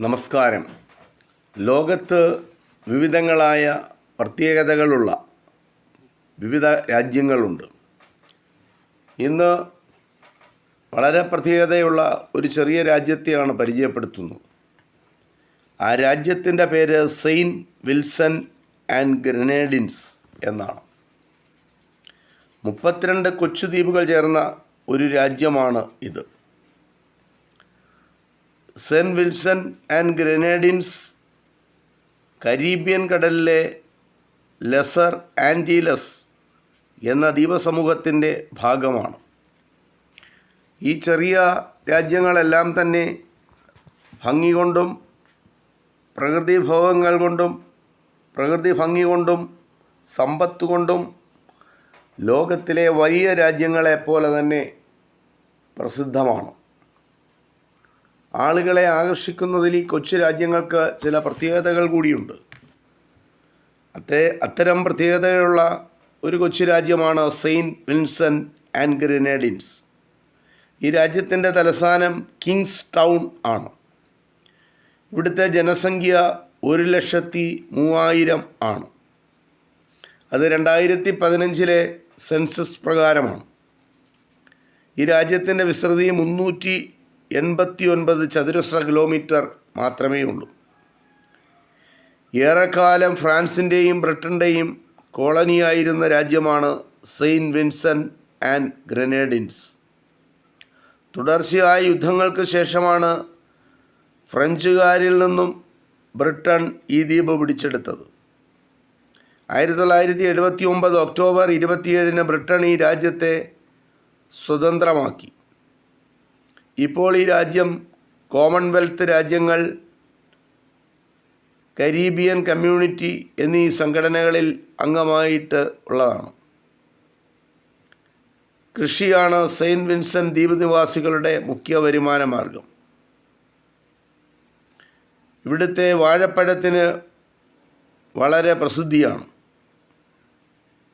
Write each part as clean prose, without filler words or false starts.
നമസ്കാരം. ലോകത്ത് വിവിധങ്ങളായ പ്രത്യേകതകളുള്ള വിവിധ രാജ്യങ്ങളുണ്ട്. ഇന്ന് വളരെ പ്രത്യേകതയുള്ള ഒരു ചെറിയ രാജ്യത്തെയാണ് പരിചയപ്പെടുത്തുന്നത്. ആ രാജ്യത്തിൻ്റെ പേര് സെയിൻറ്റ് വിൽസൺ ആൻഡ് ഗ്രനേഡിൻസ് എന്നാണ്. 32 കൊച്ചു ദ്വീപുകൾ ചേർന്ന ഒരു രാജ്യമാണ് ഇത്. സെൻറ്റ് വിൽസൺ ആൻഡ് ഗ്രനേഡിൻസ് കരീബിയൻ കടലിലെ ലെസർ ആൻറ്റിലസ് എന്ന ദ്വീപസമൂഹത്തിൻ്റെ ഭാഗമാണ്. ഈ ചെറിയ രാജ്യങ്ങളെല്ലാം തന്നെ ഭംഗി കൊണ്ടും പ്രകൃതി വിഭവങ്ങൾ കൊണ്ടും പ്രകൃതി ഭംഗി കൊണ്ടും സമ്പത്ത് കൊണ്ടും ലോകത്തിലെ വലിയ രാജ്യങ്ങളെപ്പോലെ തന്നെ പ്രസിദ്ധമാണ്. ആളുകളെ ആകർഷിക്കുന്നതിൽ ഈ കൊച്ചു രാജ്യങ്ങൾക്ക് ചില പ്രത്യേകതകൾ കൂടിയുണ്ട്. അത്തരം പ്രത്യേകതകളുള്ള ഒരു കൊച്ചു രാജ്യമാണ് സെയിൻറ്റ് വിൽസൺ ആൻഡ് ഗ്രനേഡിൻസ്. ഈ രാജ്യത്തിൻ്റെ തലസ്ഥാനം കിങ്സ് ടൗൺ ആണ്. ഇവിടുത്തെ ജനസംഖ്യ 1,03,000 ആണ്. അത് 2015 സെൻസസ് പ്രകാരമാണ്. ഈ രാജ്യത്തിൻ്റെ വിസ്തൃതി 389 ചതുരശ്ര കിലോമീറ്റർ മാത്രമേ ഉള്ളൂ. ഏറെക്കാലം ഫ്രാൻസിൻ്റെയും ബ്രിട്ടൻ്റെയും കോളനിയായിരുന്ന രാജ്യമാണ് സെയിൻറ്റ് വിൽസൺ ആൻഡ് ഗ്രനേഡിൻസ്. തുടർച്ചയായ യുദ്ധങ്ങൾക്ക് ശേഷമാണ് ഫ്രഞ്ചുകാരിൽ നിന്നും ബ്രിട്ടൻ ഈ ദ്വീപ് പിടിച്ചെടുത്തത്. 1979 ഒക്ടോബർ 27 ബ്രിട്ടൻ ഈ രാജ്യത്തെ സ്വതന്ത്രമാക്കി. ഇപ്പോൾ ഈ രാജ്യം കോമൺവെൽത്ത് രാജ്യങ്ങൾ, കരീബിയൻ കമ്മ്യൂണിറ്റി എന്നീ സംഘടനകളിൽ അംഗമായിട്ട് ഉള്ളതാണ്. കൃഷിയാണ് സെയിൻറ്റ് വിൻസെൻ്റ് ദ്വീപ് നിവാസികളുടെ മുഖ്യ വരുമാന മാർഗം. ഇവിടുത്തെ വാഴപ്പഴത്തിന് വളരെ പ്രസിദ്ധിയാണ്.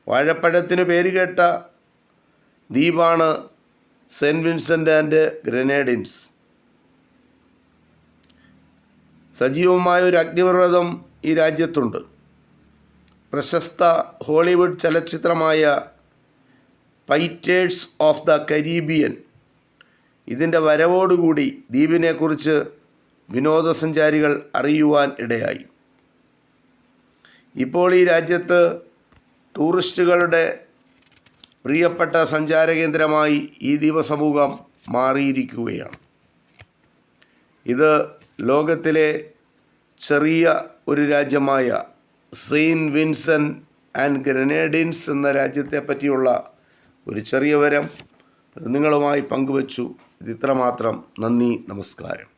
വാഴപ്പഴത്തിന് പേരുകേട്ട ദ്വീപാണ് സെൻറ്റ് വിൻസെൻ്റ് ആൻഡ് ഗ്രനേഡിൻസ്. സജീവമായ ഒരു അഗ്നിപർവ്വതം ഈ രാജ്യത്തുണ്ട്. പ്രശസ്ത ഹോളിവുഡ് ചലച്ചിത്രമായ പൈറ്റേഴ്സ് ഓഫ് ദ കരീബിയൻ ഇതിൻ്റെ വരവോടുകൂടി ദ്വീപിനെക്കുറിച്ച് വിനോദസഞ്ചാരികൾ അറിയുവാൻ ഇടയായി. ഇപ്പോൾ ഈ രാജ്യത്ത് ടൂറിസ്റ്റുകളുടെ പ്രിയപ്പെട്ട സഞ്ചാരകേന്ദ്രമായി ഈ ദ്വീപസമൂഹം മാറിയിരിക്കുകയാണ്. ഇത് ലോകത്തിലെ ചെറിയ ഒരു രാജ്യമായ സെയിൻറ്റ് വിൻസൺ ആൻഡ് ഗ്രനേഡിൻസ് എന്ന രാജ്യത്തെ പറ്റിയുള്ള ഒരു ചെറിയ വിവരം അത് നിങ്ങളുമായി പങ്കുവച്ചു. ഇത് ഇത്രമാത്രം. നന്ദി, നമസ്കാരം.